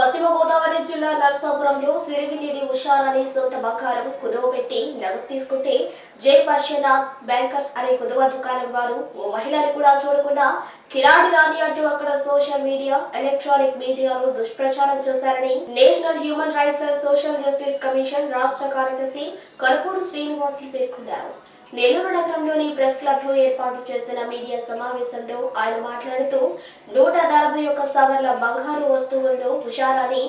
పశ్చిమ గోదావరి జిల్లా నర్సాపురంలో సిరిగినేని ఉషారాణి సొంత బంగారం కుదువబెట్టి నగదు తీసుకుంటే జై పశ్యనాథ్ బ్యాంకర్స్ అనే కుదువ దుకాణం వారు ఓ మహిళని కూడా చూడకుండా కిలాడి రాణి అంటూ అక్కడ సోషల్ మీడియా ఎలక్ట్రానిక్ మీడియాలో దుష్ప్రచారం చేశారని national human rights and social justice commission రాష్ట్ర కార్యదర్శి కర్పూరు శ్రీనివాసులు పేర్కొన్నారు. నెల్లూరు నగరంలోని ప్రెస్ క్లబ్ లో ఏర్పాటు చేసిన మీడియా సమావేశంలో ఆయన మాట్లాడుతూ 141 సవర్ల బంగారు వస్తువుల్లో ఉషారాణి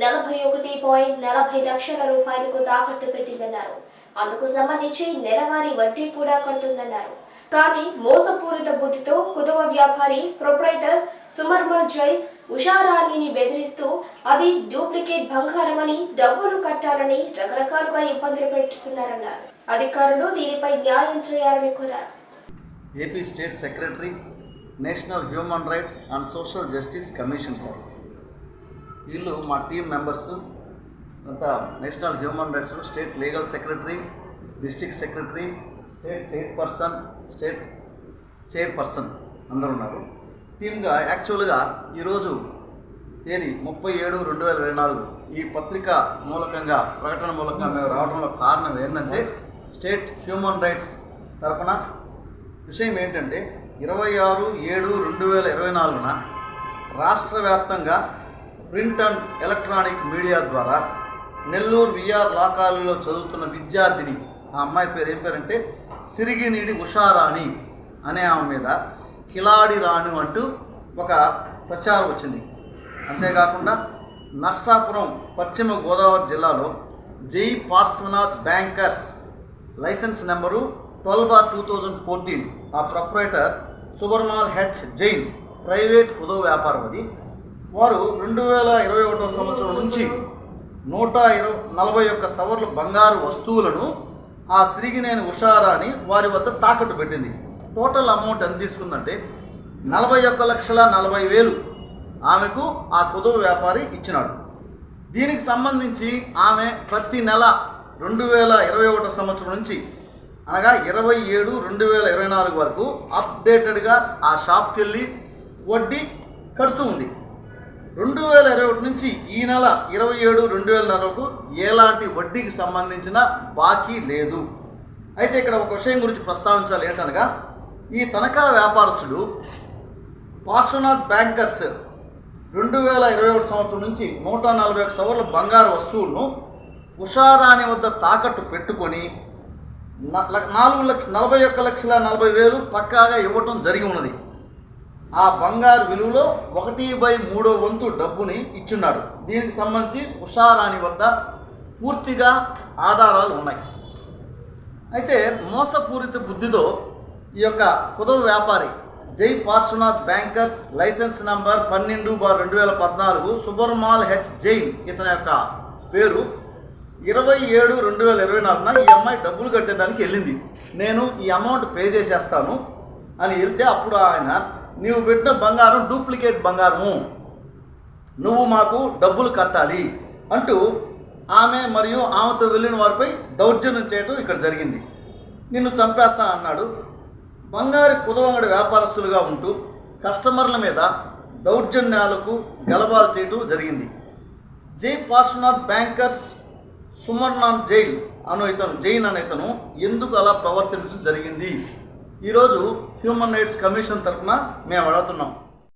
41.40 లక్షల రూపాయలకు తాకట్టు పెట్టిందన్నారు. అందుకు సంబంధించి నెలవారీ వడ్డీ కూడా కడుతుందన్నారు. కానీ మోసపూరిత బుద్ధితో కుదువ వ్యాపారి ప్రొప్రైటర్ సుమర్మల్ జైస్ ఉషారాణిని బెదిరిస్తూ అది డూప్లికేట్ బంగారమని డబ్బులు కట్టాలని రకరకాలుగా ఇబ్బందులు పెడుతున్నారన్నారు. అధికారులు దీనిపై న్యాయం చేయాలని కోరారు. AP state secretary national human rights and social justice commission sir వీళ్ళు మా టీం మెంబర్స్ అంతా national human rights state legal secretary, district secretary, state chairperson అందరూ ఉన్నారు. టీమ్గా యాక్చువల్గా ఈరోజు తేదీ 30/7/2024 ఈ పత్రిక మూలకంగా ప్రకటన మూలకంగా మేము రావడంలో కారణం ఏంటంటే స్టేట్ హ్యూమన్ రైట్స్ తరఫున విషయం ఏంటంటే 26/7/2024 రాష్ట్ర వ్యాప్తంగా ప్రింట్ అండ్ ఎలక్ట్రానిక్ మీడియా ద్వారా నెల్లూరు విఆర్ లా కాలేజీలో చదువుతున్న విద్యార్థిని, ఆ అమ్మాయి పేరు ఏం పేరంటే సిరిగినేని ఉషారాణి అనే ఆమె మీద కిలాడి రాణి అంటూ ఒక ప్రచారం వచ్చింది. అంతేకాకుండా నర్సాపురం పశ్చిమ గోదావరి జిల్లాలో జై పార్శ్వనాథ్ బ్యాంకర్స్ లైసెన్స్ నెంబరు 12/2014 ఆ ప్రొప్రైటర్ సుబర్మాల్ హెచ్ జైన్ ప్రైవేట్ కుదువ వ్యాపారమది. వారు 2021 సంవత్సరం నుంచి 141 సవర్ల బంగారు వస్తువులను ఆ సిరిగినేని ఉషారాణి వారి వద్ద తాకట్టు పెట్టింది. టోటల్ అమౌంట్ ఎంత తీసుకుందంటే 41,40,000 ఆమెకు ఆ కుదువ వ్యాపారి ఇచ్చినాడు. దీనికి సంబంధించి ఆమె ప్రతి నెల 2021 సంవత్సరం నుంచి అనగా 27/2024 వరకు అప్డేటెడ్గా ఆ షాప్కి వెళ్ళి వడ్డీ కడుతూ ఉంది. 2021 నుంచి ఈ నెల 27/2024 వరకు ఎలాంటి వడ్డీకి సంబంధించిన బాకీ లేదు. అయితే ఇక్కడ ఒక విషయం గురించి ప్రస్తావించాలి. ఏంటనగా ఈ తనఖా వ్యాపారస్తుడు పార్శ్వనాథ్ బ్యాంకర్స్ 2021 సంవత్సరం నుంచి 141 సవర్ల బంగారు వస్తువులను ఉషారాణి వద్ద తాకట్టు పెట్టుకొని 41,40,000 పక్కాగా ఇవ్వటం జరిగి ఉన్నది. ఆ బంగారు విలువలో 1/3 వంతు డబ్బుని ఇచ్చున్నాడు. దీనికి సంబంధించి ఉషారాణి వద్ద పూర్తిగా ఆధారాలు ఉన్నాయి. అయితే మోసపూరిత బుద్ధితో ఈ యొక్క కుదువ వ్యాపారి Jai Parshwanath bankers license number 12/2014 Subarmal H Jain ఇతని యొక్క పేరు 27/2024 ఈ అమ్మాయి డబ్బులు కట్టేదానికి వెళ్ళింది. నేను ఈ అమౌంట్ పే చేసేస్తాను అని వెళ్తే అప్పుడు ఆయన నీవు పెట్టిన బంగారం డూప్లికేట్ బంగారము, నువ్వు మాకు డబ్బులు కట్టాలి అంటూ ఆమె మరియు ఆమెతో వెళ్ళిన వారిపై దౌర్జన్యం చేయడం ఇక్కడ జరిగింది. నిన్ను చంపేస్తా అన్నాడు. బంగారు కుదవంగడి వ్యాపారస్తులుగా ఉంటూ కస్టమర్ల మీద దౌర్జన్యాలకు గలబాలు చేయటం జరిగింది. జై పార్శ్వనాథ్ బ్యాంకర్స్ సుమర్నాథ్ జైన్ అనే ఇతను ఎందుకు అలా ప్రవర్తించడం జరిగింది ఈరోజు హ్యూమన్ రైట్స్ కమిషన్ తరఫున మేము అడుగుతున్నాం.